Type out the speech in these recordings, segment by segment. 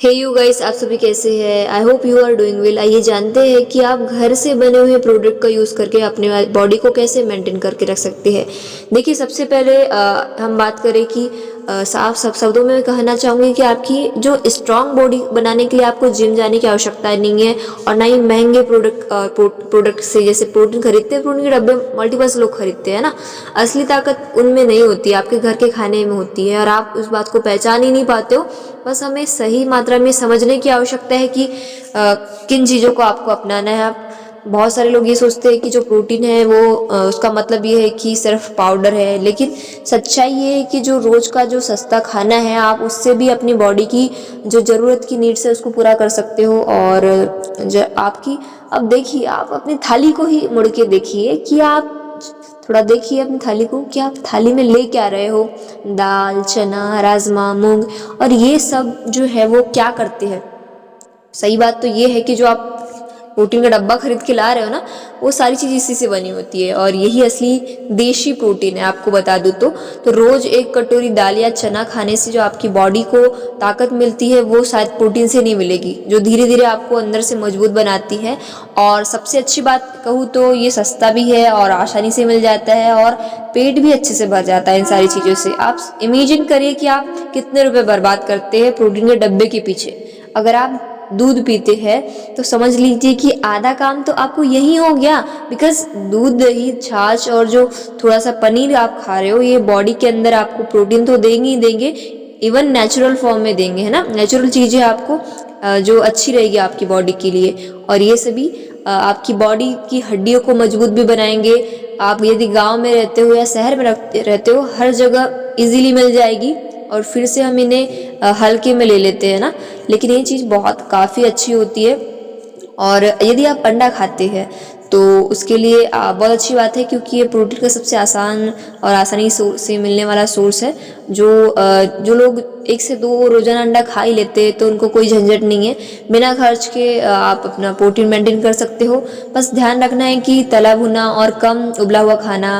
Hey you guys, आप सभी कैसे हैं? I hope you are doing well. आइए जानते हैं कि आप घर से बने हुए प्रोडक्ट का यूज़ करके अपने बॉडी को कैसे मेंटेन करके रख सकते हैं। देखिए, सबसे पहले हम बात करें कि साफ सब शब्दों में मैं कहना चाहूँगी कि आपकी जो स्ट्रांग बॉडी बनाने के लिए आपको जिम जाने की आवश्यकता नहीं है, और ना ही महंगे प्रोडक्ट से जैसे प्रोटीन खरीदते हैं, प्रोटीन के डब्बे मल्टीपल्स लोग खरीदते हैं ना। असली ताकत उनमें नहीं होती, आपके घर के खाने में होती है, और आप उस बात को पहचान ही नहीं पाते हो। बस हमें सही मात्रा में समझने की आवश्यकता है कि किन चीज़ों को आपको अपनाना है। आप बहुत सारे लोग ये सोचते हैं कि जो प्रोटीन है वो उसका मतलब ये है कि सिर्फ पाउडर है, लेकिन सच्चाई ये है कि जो रोज़ का जो सस्ता खाना है, आप उससे भी अपनी बॉडी की जो ज़रूरत की नीड्स है उसको पूरा कर सकते हो। और आपकी अब देखिए, आप अपनी थाली को ही मुड़ के देखिए कि आप थोड़ा देखिए अपनी थाली को कि आप थाली में ले क्या रहे हो। दाल, चना, राजमा, मूंग, और ये सब जो है वो क्या करते हैं। सही बात तो ये है कि जो आप प्रोटीन का डब्बा खरीद के ला रहे हो ना, वो सारी चीज़ इसी से बनी होती है, और यही असली देशी प्रोटीन है। आपको बता दूँ तो रोज़ एक कटोरी दाल या चना खाने से जो आपकी बॉडी को ताकत मिलती है वो शायद प्रोटीन से नहीं मिलेगी, जो धीरे धीरे आपको अंदर से मजबूत बनाती है। और सबसे अच्छी बात कहूँ तो ये सस्ता भी है और आसानी से मिल जाता है, और पेट भी अच्छे से भर जाता है इन सारी चीज़ों से। आप इमेजिन करिए कि आप कितने रुपए बर्बाद करते हैं प्रोटीन के डब्बे के पीछे। अगर आप दूध पीते हैं तो समझ लीजिए कि आधा काम तो आपको यही हो गया, बिकॉज दूध, दही, छाछ और जो थोड़ा सा पनीर आप खा रहे हो, ये बॉडी के अंदर आपको प्रोटीन तो देंगे ही देंगे, इवन नेचुरल फॉर्म में देंगे, है ना। नेचुरल चीज़ें आपको जो अच्छी रहेगी आपकी बॉडी के लिए, और ये सभी आपकी बॉडी की हड्डियों को मजबूत भी बनाएंगे। आप यदि गांव में रहते हो या शहर में रहते हो, हर जगह इजीली मिल जाएगी, और फिर से हम इन्हें हल्के में ले लेते हैं ना। लेकिन ये चीज़ बहुत काफ़ी अच्छी होती है। और यदि आप अंडा खाते हैं तो उसके लिए बहुत अच्छी बात है, क्योंकि ये प्रोटीन का सबसे आसान और आसानी से मिलने वाला सोर्स है। जो लोग 1 से 2 रोजाना अंडा खा ही लेते हैं तो उनको कोई झंझट नहीं है, बिना खर्च के आप अपना प्रोटीन मेंटेन कर सकते हो। बस ध्यान रखना है कि तला भुना और कम उबला हुआ खाना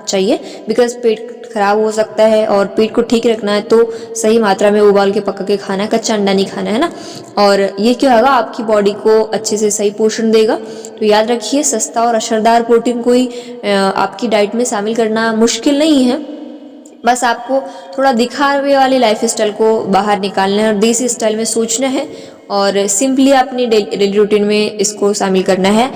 चाहिए, बिकॉज पेट खराब हो सकता है, और पेट को ठीक रखना है तो सही मात्रा में उबाल के पका के खाना है, कच्चा अंडा नहीं खाना है ना। और ये क्या होगा, आपकी बॉडी को अच्छे से सही पोषण देगा। तो याद रखिए, सस्ता और असरदार प्रोटीन कोई आपकी डाइट में शामिल करना मुश्किल नहीं है। बस आपको थोड़ा दिखावे वाली लाइफ स्टाइल को बाहर निकालना है और देसी स्टाइल में सोचना है, और सिंपली अपनी डेली रूटीन में इसको शामिल करना है।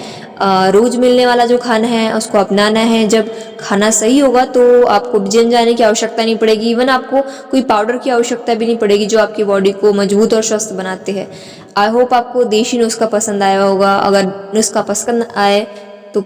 रोज़ मिलने वाला जो खाना है उसको अपनाना है। जब खाना सही होगा तो आपको जिम जाने की आवश्यकता नहीं पड़ेगी, इवन आपको कोई पाउडर की आवश्यकता भी नहीं पड़ेगी, जो आपकी बॉडी को मजबूत और स्वस्थ बनाते हैं। आई होप आपको देशी नुस्खा पसंद आया होगा। अगर नुस्खा पसंद आए तो